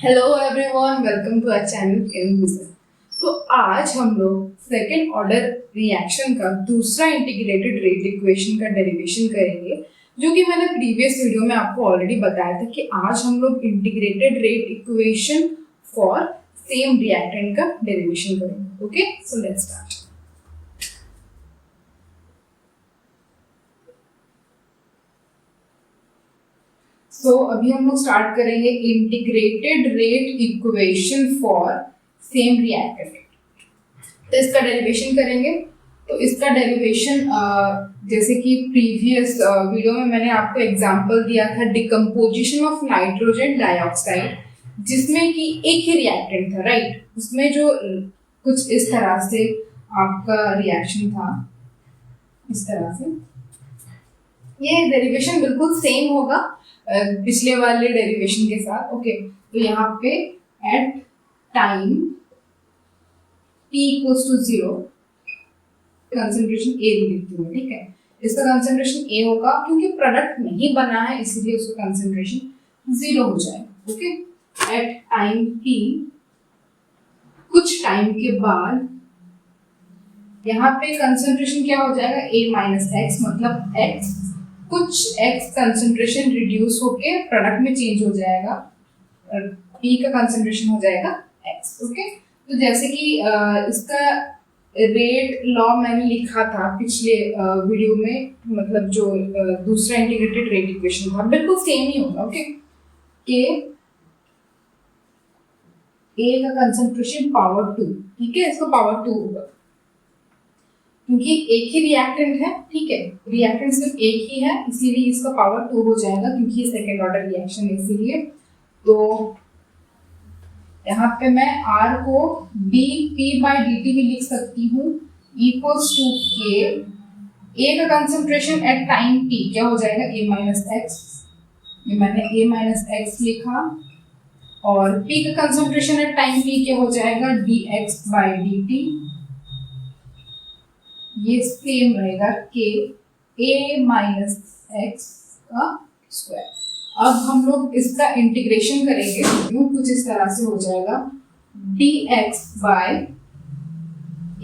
Hello everyone, welcome to our channel chemistry. तो आज हम लोग सेकेंड ऑर्डर रिएक्शन का दूसरा इंटीग्रेटेड रेट इक्वेशन का डेरिवेशन करेंगे, जो कि मैंने प्रीवियस वीडियो में आपको ऑलरेडी बताया था कि आज हम लोग integrated rate equation for same reactant का डेरिवेशन करेंगे। Okay, so let's start. So अभी हम लोग स्टार्ट करेंगे integrated rate equation for same reactant. तो इसका डेरिवेशन करेंगे। तो इसका डेरिवेशन जैसे कि प्रीवियस वीडियो में मैंने आपको एग्जांपल दिया था डिकम्पोजिशन ऑफ नाइट्रोजन डाइऑक्साइड, जिसमें कि एक ही रिएक्टेंट था, राइट। उसमें जो कुछ इस तरह से आपका रिएक्शन था, इस तरह से। ये डेरिवेशन बिल्कुल सेम होगा पिछले वाले डेरिवेशन के साथ। ओके, तो यहाँ पे at time t equals to 0 concentration A लिखती हूँ, ठीक है। इसका कंसंट्रेशन A होगा क्योंकि प्रोडक्ट नहीं बना है, इसलिए उसका कंसंट्रेशन 0 हो जाएगा। ओके, एट टाइम t कुछ टाइम के बाद यहाँ पे कंसंट्रेशन क्या हो जाएगा, A माइनस एक्स, मतलब x कुछ x कंसंट्रेशन रिड्यूस होके प्रोडक्ट में चेंज हो जाएगा, P का कंसंट्रेशन हो जाएगा x। ओके, तो जैसे कि इसका रेट लॉ मैंने लिखा था पिछले वीडियो में, मतलब जो दूसरा इंटीग्रेटेड रेट इक्वेशन था, बिल्कुल सेम ही होगा। ओके, कि A का कंसंट्रेशन पावर 2, ठीक है, इसका पावर 2 होगा क्योंकि एक ही रिएक्टेंट है, ठीक है। रिएक्टेंट सिर्फ एक ही है, इसीलिए इसका पावर 2 हो जाएगा क्योंकि ये सेकेंड ऑर्डर रिएक्शन है, इसीलिए। तो यहाँ पे मैं R को dP/dt भी लिख सकती हूँ इक्वल्स टू K। A का कंसंट्रेशन एट टाइम T क्या हो जाएगा, A माइनस एक्स, ये मैंने A माइनस एक्स लिखा, और P का कंसंट्रेशन एट टाइम T क्या हो जाएगा, dx/dt। ये सेम रहेगा के A माइनस एक्स का स्क्वायर। अब हम लोग इसका इंटीग्रेशन करेंगे, यूं कुछ इस तरह से हो जाएगा dx by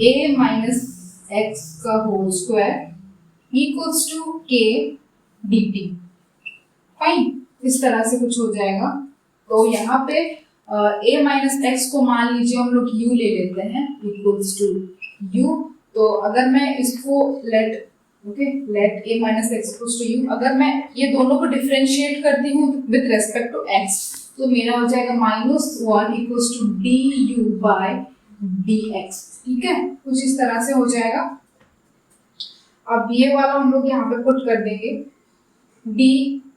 A minus x का whole square equals to k dt। Fine, इस तरह से कुछ हो जाएगा। तो यहाँ पे A माइनस एक्स को मान लीजिए हम लोग u ले लेते हैं इक्वल्स टू u। तो अगर मैं इसको let A minus x equals to u, अगर मैं ये दोनों को डिफरेंशिएट करती हूँ विद रेस्पेक्ट टू x, तो मेरा हो जाएगा -1 equals to du by dx, ठीक है, कुछ इस तरह से हो जाएगा। अब ये वाला हम लोग यहाँ पे पुट कर देंगे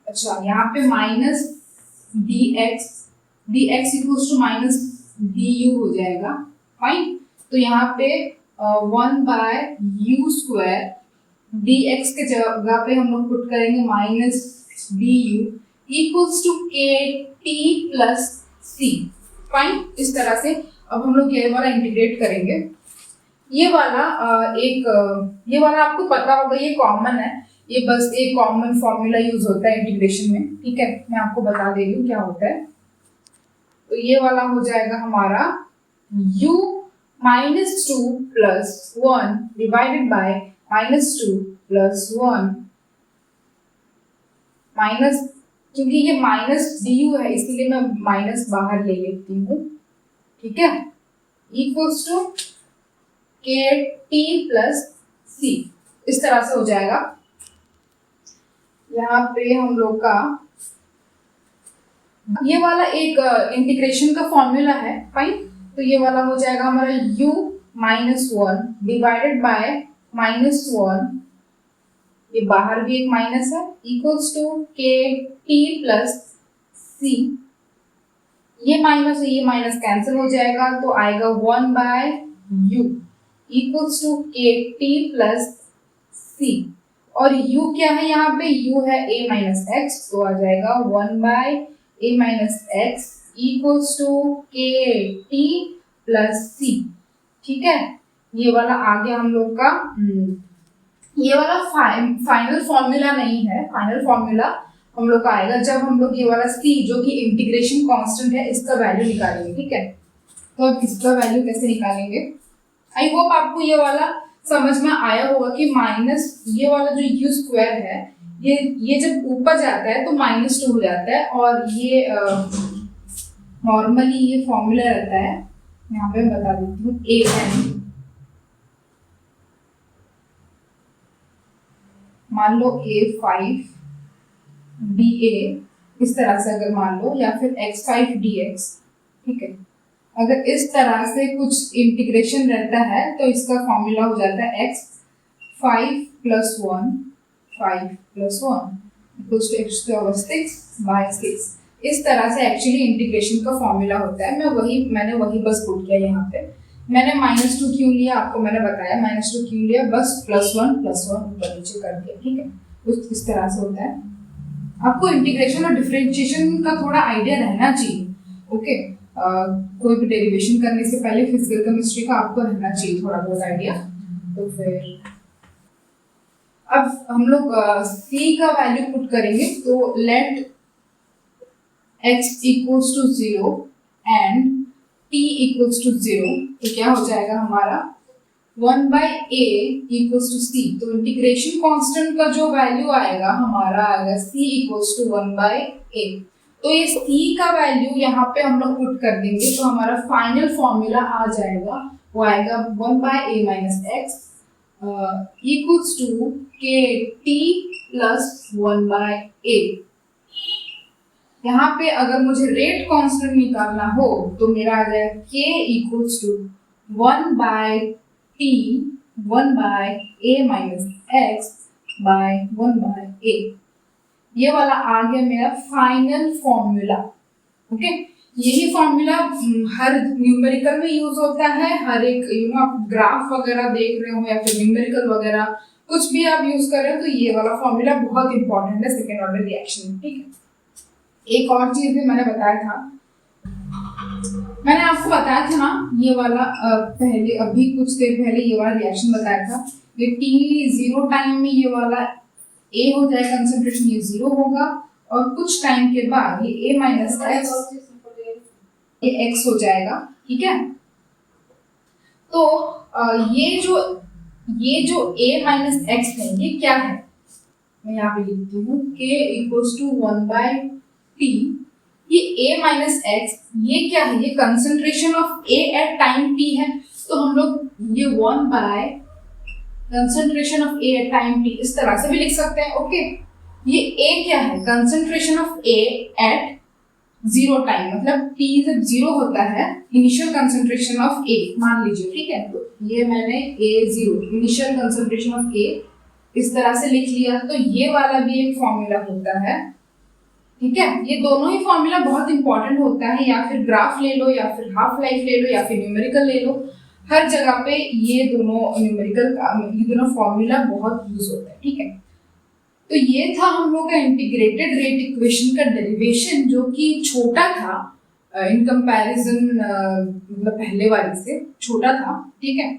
अच्छा यहाँ पे minus dx equals to minus du हो जाएगा। फाइन, तो यहाँ पे 1 बाय यू स्क्वायर dx के जगह पे हम लोग पुट करेंगे minus du equals to k t plus C. Fine, इस तरह से अब हम लोग ये वाला इंटीग्रेट करेंगे। ये वाला ये वाला आपको पता होगा, ये कॉमन है, ये बस एक कॉमन फॉर्मूला यूज होता है इंटीग्रेशन में, ठीक है। मैं आपको बता दे रही हूँ क्या होता है। तो ये वाला हो जाएगा हमारा u minus 2 plus 1 divided by minus 2 plus 1 minus, क्योंकि ये माइनस du है इसलिए मैं माइनस बाहर ले लेती हूँ, ठीक है, equals to k t plus सी। इस तरह से हो जाएगा। यहाँ पे हम लोग का ये वाला एक इंटीग्रेशन का फॉर्मूला है। फाइन, तो ये वाला हो जाएगा हमारा u minus 1 divided by minus 1, ये बाहर भी एक माइनस है, equals to k t plus सी। ये माइनस कैंसिल हो जाएगा, तो आएगा 1 bye u equals to k t plus सी। और u क्या है, यहाँ पे u है a माइनस एक्स, तो आ जाएगा 1 by a minus x equals to k t plus c, ठीक है। ये वाला आ गया हम लोग का। ये वाला फाइनल फॉर्मूला नहीं है, फाइनल फॉर्मूला हम लोग का आएगा जब हम लोग ये वाला c जो कि इंटीग्रेशन कांस्टेंट है इसका वैल्यू निकालेंगे, ठीक है। तो अब इसका वैल्यू कैसे निकालेंगे, आई होप आपको ये वाला समझ में आया होगा कि माइनस ये वाला जो u स्क्वायर है ये जब ऊपर जाता है तो -2 हो जाता है, और ये नॉर्मली ये फॉर्मूला रहता है, यहाँ पे बता देती हूँ, an, मान लो a5 dA इस तरह से अगर मान लो, या फिर x5 dx, ठीक है। अगर इस तरह से कुछ इंटीग्रेशन रहता है तो इसका फॉर्मूला हो जाता है x5 + 1 5 + 1 = x⁻6/6। इस तरह से एक्चुअली इंटीग्रेशन का फॉर्मूला होता है। मैंने वही बस पुट किया यहाँ पे। मैंने -2 क्यों लिया आपको मैंने बताया, -2 क्यों लिया, बस +1 ऊपर नीचे कर दिया, ठीक है। कुछ इस तरह से होता है। आपको इंटीग्रेशन और डिफरेंशिएशन का थोड़ा आइडिया रहना चाहिए, ओके। कोई भी डेरिवेशन करने से पहले फिजिकल केमिस्ट्री का आपको रहना चाहिए थोड़ा बहुत आइडिया। तो फिर अब हम लोग c का वैल्यू पुट करेंगे, तो लेट x = 0 एंड t = 0, तो क्या हो जाएगा हमारा 1/a = c। तो इंटीग्रेशन कांस्टेंट का जो वैल्यू आएगा हमारा आएगा c = 1/a। तो ये c का वैल्यू यहाँ पे हम लोग पुट कर देंगे, तो हमारा फाइनल फॉर्मूला आ जाएगा, वो आएगा 1/a - x = kt + 1/a। यहाँ पे अगर मुझे रेट कांस्टेंट निकालना हो तो मेरा आ जाएगा k = 1/t 1/a - x/1/a। ये वाला आ गया मेरा फाइनल फॉर्मूला, ओके। यही फॉर्मूला हर न्यूमेरिकल में यूज होता है, हर एक आप ग्राफ वगैरह देख रहे हो या फिर न्यूमेरिकल वगैरह कुछ भी आप यूज कर रहे हो, तो ये वाला फॉर्मूला बहुत इंपॉर्टेंट है सेकेंड ऑर्डर रिएक्शन में, ठीक है। एक और चीज भी मैंने बताया था, मैंने आपको बताया था ना ये वाला पहले, अभी कुछ देर पहले ये वाला रिएक्शन बताया था। ये t0 टाइम में ये वाला a हो जाएगा कंसंट्रेशन, ये 0 होगा, और कुछ टाइम के बाद ये a - x ये x हो जाएगा, ठीक है। तो ये जो a - x है ये क्या है, मैं यहाँ पे लिखती हूँ k = 1/t। ये a - x ये क्या है, ये concentration of a at time t है। तो हम लोग ये 1/ concentration of a at time t इस तरह से भी लिख सकते हैं, ओके। ये a क्या है, concentration of a at 0 time, मतलब t जब 0 होता है इनिशियल कंसंट्रेशन ऑफ a मान लीजिए, ठीक है। तो ये मैंने a0 initial concentration of a इस तरह से लिख लिया। तो ये वाला भी एक फॉर्मूला होता है, ठीक है। ये दोनों ही फॉर्मूला बहुत इंपॉर्टेंट होता है, या फिर ग्राफ ले लो, या फिर हाफ लाइफ ले लो, या फिर न्यूमेरिकल ले लो, हर जगह पे ये दोनों फॉर्मूला बहुत यूज होता है, ठीक है। तो ये था हम लोग का इंटीग्रेटेड रेट इक्वेशन का डेरिवेशन, जो कि छोटा था इन कंपैरिजन, मतलब पहले वाले से छोटा था, ठीक है।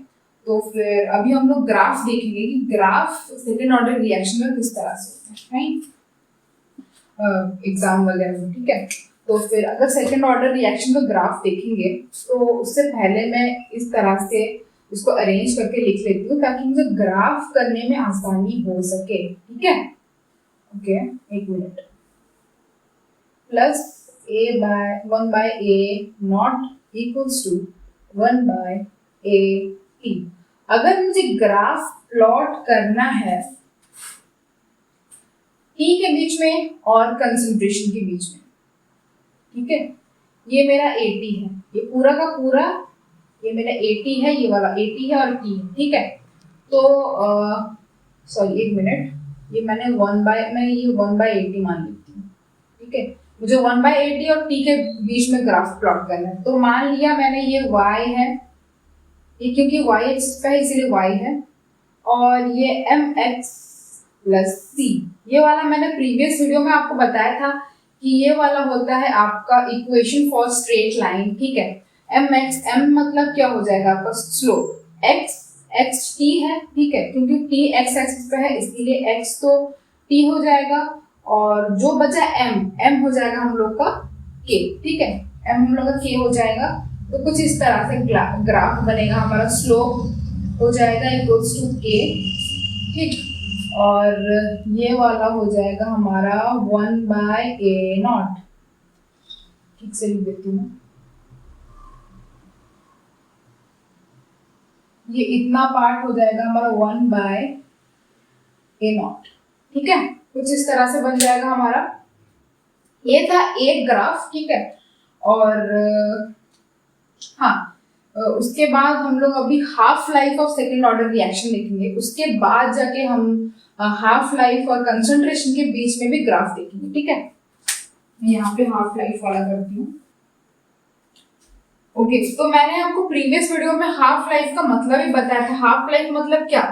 तो फिर अभी हम लोग ग्राफ देखेंगे कि ग्राफ सेकेंड ऑर्डर रिएक्शन में किस तरह से होता है, राइट, एग्जाम वगैरह में, ठीक है। तो फिर अगर सेकेंड ऑर्डर रिएक्शन का ग्राफ देखेंगे तो उससे पहले मैं इस तरह से इसको अरेंज करके लिख लेती हूँ ताकि मुझे ग्राफ करने में आसानी हो सके, ठीक है। ओके, एक minute. Plus a/1/a naught equals to 1/a_t। अगर मुझे ग्राफ प्लॉट करना है t के बीच में और कंसंट्रेशन के बीच में, ठीक है। ये मेरा AT है, ये पूरा का पूरा ये मेरा AT है, ये वाला AT है और T है, ठीक है। तो सॉरी एक मिनट, ये मैं ये 1/80 मान लेती हूँ, ठीक है। मुझे 1/80 और T के बीच में ग्राफ प्लॉट करना है। तो मान लिया मैंने ये y है, ये क्योंकि y एक्सिस पे है इसीलिए y है, और ये mx प्लस c, ये वाला मैंने प्रीवियस वीडियो में आपको बताया था कि ये वाला होता है आपका इक्वेशन फॉर स्ट्रेट लाइन, ठीक है। m मतलब क्या हो जाएगा आपका स्लोप, x t है, ठीक है, क्योंकि t x एक्सिस पे है इसलिए x तो t हो जाएगा, और जो बचा m हो जाएगा हम लोग का k, ठीक है, m हम लोग का k हो जाएगा। तो कुछ इस तरह से ग्राफ बनेगा हमारा, स्लोप हो जाएगा इक्वल्स टू k, ठीक, और ये वाला हो जाएगा हमारा 1/a0, ठीक से लिख देती हूँ, ये इतना पार्ट हो जाएगा हमारा 1/a0, ठीक है, कुछ इस तरह से बन जाएगा हमारा। ये था एक ग्राफ, ठीक है, और हाँ, उसके बाद हम लोग अभी half life of second order reaction देखेंगे, उसके बाद जाके हम हाफ लाइफ और कंसंट्रेशन के बीच में भी ग्राफ देखेंगे, ठीक है। यहाँ पे हाफ लाइफ वाला करती हूँ। ओके, तो मैंने आपको प्रीवियस वीडियो में हाफ लाइफ का मतलब ही बताया था। हाफ लाइफ मतलब क्या,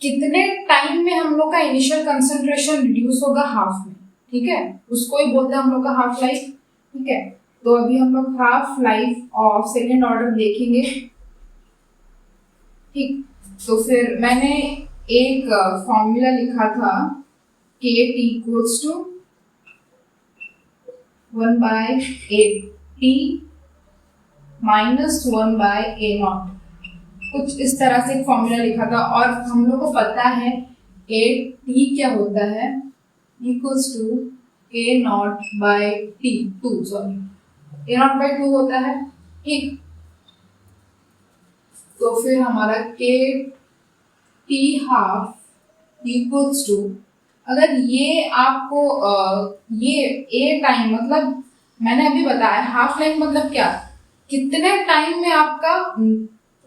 कितने टाइम में हम लोग का इनिशियल कंसंट्रेशन रिड्यूस होगा हाफ में, ठीक है, उसको ही बोलते हैं हम लोग का हाफ लाइफ, ठीक है। तो अभी हम लोग half life of second order देखेंगे, ठीक। तो फिर मैंने एक फॉर्मूला लिखा था KT equals to 1/8T minus 1/a0, कुछ इस तरह से एक फॉर्मूला लिखा था। और हम लोग को पता है 8T क्या होता है, इक्वल्स टू A0/T, A0/2 होता है, ठीक। तो फिर हमारा KT हाफ इक्वल्स टू, अगर ये आपको ये ए टाइम, मतलब मैंने अभी बताया हाफ लाइफ मतलब क्या, कितने टाइम में आपका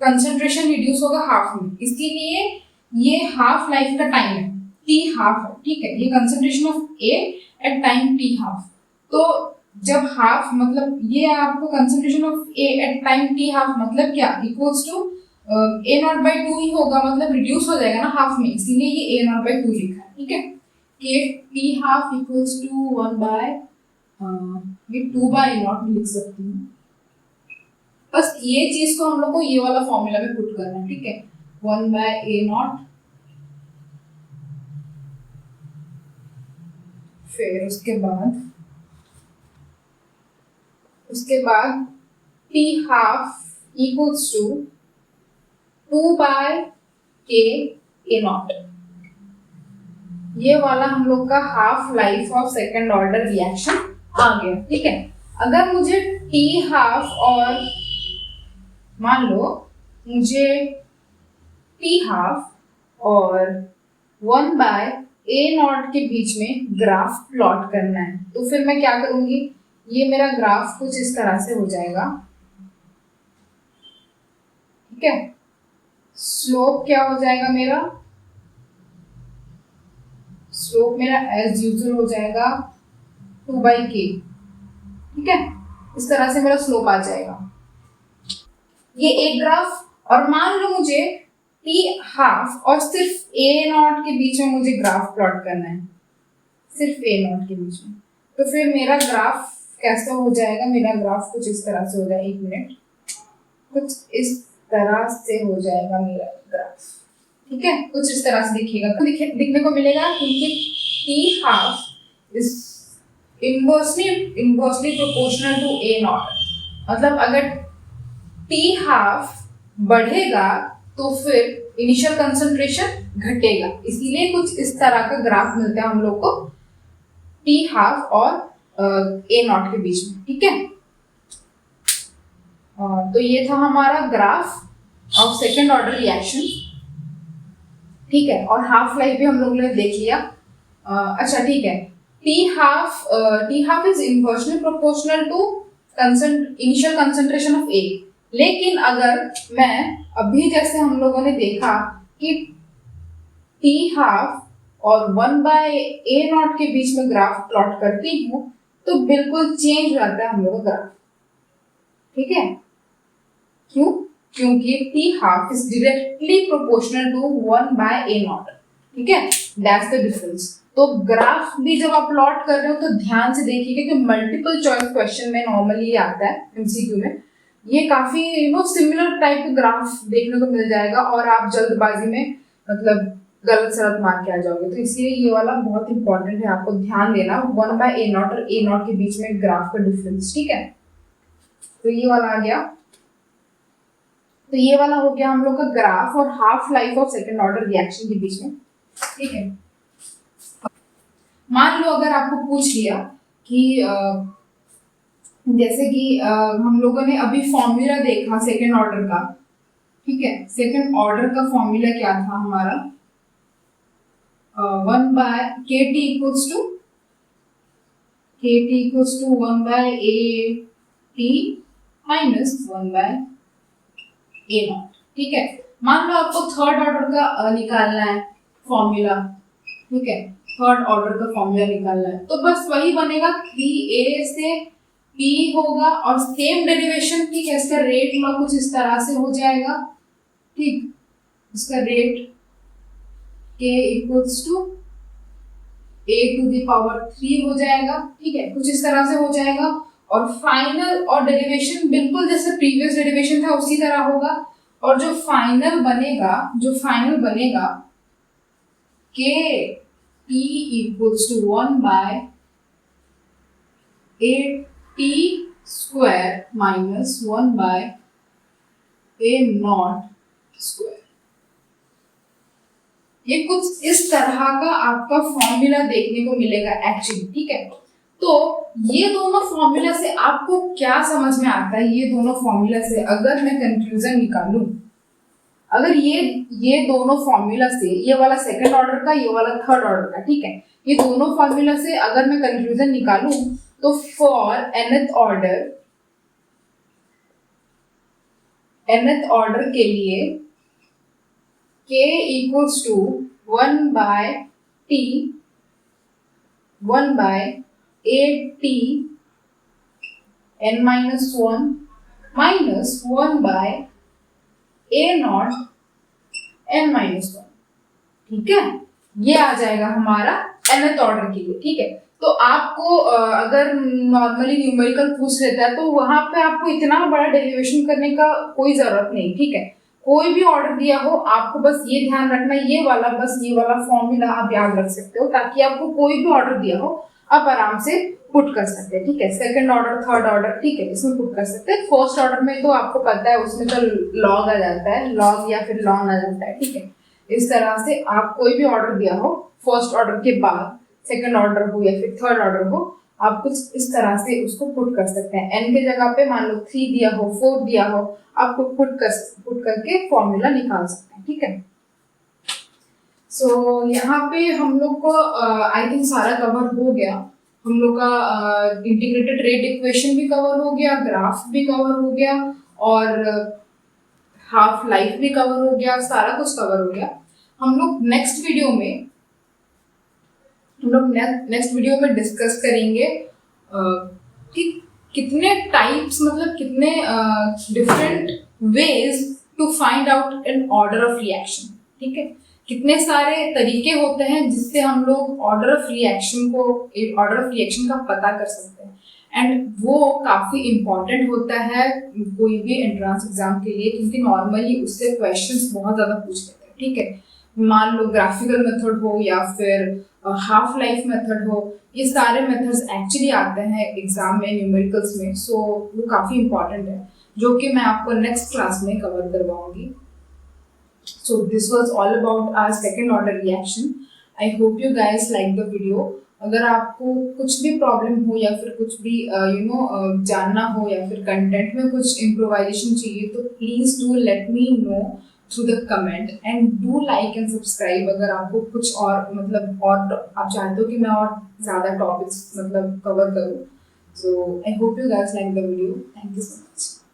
कंसंट्रेशन रिड्यूस होगा हाफ में, इसीलिए ये हाफ लाइफ का टाइम है, टी हाफ है, ठीक है, ये concentration of A at time t half. तो जब हाफ मतलब ये आपको concentration of A at time t half मतलब क्या, इक्वल्स टू A0/2 ही होगा, मतलब रिड्यूस हो जाएगा ना हाफ में, इसीलिए ये A0/2 लिखा है, ठीक है। के टी हाफ इक्वल्स टू 2/0 भी लिख सकती हूँ। बस ये चीज को हम लोग को ये वाला फॉर्मूला में पुट करना है, ठीक है, 1/a0, फिर उसके बाद T half equals to 2/k/a0, ये वाला हम लोग का half life of second order reaction आ गया, ठीक है। अगर मुझे टी हाफ और मान लो मुझे टी हाफ और 1/a0 के बीच में ग्राफ प्लॉट करना है, तो फिर मैं क्या करूंगी, ये मेरा ग्राफ कुछ इस तरह से हो जाएगा, ठीक है। स्लोप क्या हो जाएगा मेरा, स्लोप मेरा एज यूजुअल हो जाएगा 2/k, ठीक है, इस तरह से मेरा स्लोप आ जाएगा। ये एक ग्राफ, और मान लो मुझे टी हाफ और सिर्फ A0 के बीच में मुझे ग्राफ प्लॉट करना है, सिर्फ A0 के बीच में, तो फिर मेरा ग्राफ कैसा हो जाएगा, मेरा ग्राफ कुछ इस तरह से हो जाएगा, एक मिनट, कुछ इस तरह से हो जाएगा मेरा ग्राफ, ठीक है, कुछ इस तरह से दिखेगा, तो दिखने को मिलेगा, क्योंकि t half is inversely proportional to A0, मतलब अगर टी हाफ बढ़ेगा तो फिर इनिशियल कंसंट्रेशन घटेगा, इसीलिए कुछ इस तरह का ग्राफ मिलता है हम लोग को टी हाफ और A0 के बीच में, ठीक है। तो ये था हमारा graph of second order reaction, ठीक है, और हाफ लाइफ भी हम लोग ने देख लिया। अच्छा ठीक है, T half is inversely proportional to initial concentration of A, लेकिन अगर मैं अभी जैसे हम लोगों ने देखा कि टी हाफ और 1/a0 के बीच में ग्राफ प्लॉट करती हूँ, तो बिल्कुल चेंज हो जाता है हम लोगों का ग्राफ, ठीक है। क्यों, क्योंकि t half is directly proportional to 1/a0, ठीक है, दैट्स द डिफरेंस। तो ग्राफ भी जब आप प्लॉट कर रहे हो तो ध्यान से देखिएगा कि मल्टीपल चॉइस क्वेश्चन में नॉर्मली आता है, एमसीक्यू में ये काफी सिमिलर टाइप का ग्राफ देखने को मिल जाएगा, और आप जल्दबाजी में मतलब गलत सलत मार के आ जाओगे। तो इसलिए ये वाला बहुत इंपॉर्टेंट है, आपको ध्यान देना 1/a0 और a0 के बीच में ग्राफ का डिफरेंस, ठीक है। तो ये वाला आ गया। तो ये वाला हो गया हम लोग का ग्राफ और half life of second order reaction के बीच में, ठीक है। मान लो अगर आपको पूछ लिया कि जैसे कि हम लोगों ने अभी फॉर्मूला देखा सेकंड ऑर्डर का, ठीक है। सेकंड ऑर्डर का फॉर्मूला क्या था हमारा, 1/kt equals to 1/at minus 1/a0, ठीक है। मान लो आपको थर्ड ऑर्डर का निकालना है फॉर्मूला, ठीक है। थर्ड ऑर्डर का फॉर्मूला निकालना है तो बस वही बनेगा 3a से p होगा और सेम डेरिवेशन, ठीक है। इसका रेट कुछ इस तरह से हो जाएगा, ठीक। इसका rate k equals to a⁻³ हो जाएगा, ठीक है। कुछ इस तरह से हो जाएगा और फाइनल और डेरिवेशन बिल्कुल जैसे प्रीवियस डेरिवेशन था उसी तरह होगा। और जो फाइनल बनेगा k t equals to 1/at² minus 1/a0²। ये कुछ इस तरह का आपका फॉर्मूला देखने को मिलेगा एक्चुअली, ठीक है। तो ये दोनों फॉर्मूला से आपको क्या समझ में आता है, ये दोनों फॉर्मूला से अगर मैं कंक्लूजन निकालूं, अगर ये दोनों फॉर्मूला से, ये वाला सेकंड ऑर्डर का, ये वाला थर्ड ऑर्डर का, ठीक है, ये दोनों फॉर्मूला से अगर मैं कंक्लूजन निकालूं तो फॉर nth ऑर्डर के लिए k equals to 1/at n minus 1 minus 1/a0 n minus 1, ठीक है। ये आ जाएगा हमारा nth ऑर्डर के लिए, ठीक है। तो आपको अगर नॉर्मली न्यूमेरिकल पूछ लेता है तो वहां पे आपको इतना बड़ा डेरिवेशन करने का कोई जरूरत नहीं, ठीक है। कोई भी ऑर्डर दिया हो आपको बस ये ध्यान रखना, ये वाला फॉर्मूला आप याद रख सकते हो ताकि आपको कोई भी ऑर्डर दिया हो आप आराम से पुट कर सकते हैं, ठीक है। सेकंड ऑर्डर, थर्ड ऑर्डर, ठीक है, इसमें पुट कर सकते हैं। फर्स्ट ऑर्डर में तो आपको पता है उसमें तो लॉग आ जाता है, लॉग या फिर लॉन आ जाता है, ठीक है। इस तरह से आप कोई भी ऑर्डर दिया हो फर्स्ट ऑर्डर के बाद, सेकंड ऑर्डर हो या फिर थर्ड ऑर्डर हो, आप कुछ इस तरह से उसको पुट कर सकते हैं। n के जगह पे मान लो 3 दिया हो, 4 दिया हो, आपको पुट करके फॉर्मूला निकाल सकते हैं, ठीक है। सो यहाँ पे हम लोग को आई थिंक सारा कवर हो गया। हम लोग का इंटीग्रेटेड रेट इक्वेशन भी कवर हो गया, ग्राफ भी कवर हो गया और हाफ लाइफ भी कवर हो गया, सारा कुछ कवर हो गया। हम लोग नेक्स्ट वीडियो में डिस्कस करेंगे कि कितने टाइप्स, मतलब कितने different ways to find out n order of reaction, ठीक है। कितने सारे तरीके होते हैं जिससे हम लोग ऑर्डर ऑफ रिएक्शन का पता कर सकते हैं। एंड वो काफी इम्पोर्टेंट होता है कोई भी एंट्रेंस एग्जाम के लिए, क्योंकि नॉर्मली उससे क्वेश्चंस बहुत ज्यादा पूछ लेते हैं, ठीक है। मान लो ग्राफिकल मेथड हो या फिर हाफ लाइफ मेथड हो, ये सारे मेथड्स एक्चुअली आते हैं एग्जाम में, न्यूमेरिकल्स में। सो वो काफी इम्पोर्टेंट है, जो कि मैं आपको नेक्स्ट क्लास में cover करवाऊंगी। So this was all about our second order reaction. I hope you guys like the video. अगर आपको कुछ भी प्रॉब्लम हो या फिर कुछ भी जानना हो या फिर कंटेंट में कुछ इम्प्रोवाइजेशन चाहिए तो please do let me know through the comment and do like and subscribe. अगर आपको कुछ और और आप चाहते हो कि मैं और ज़्यादा टॉपिक्स कवर करूँ। So I hope you guys like the video. Thank you so much.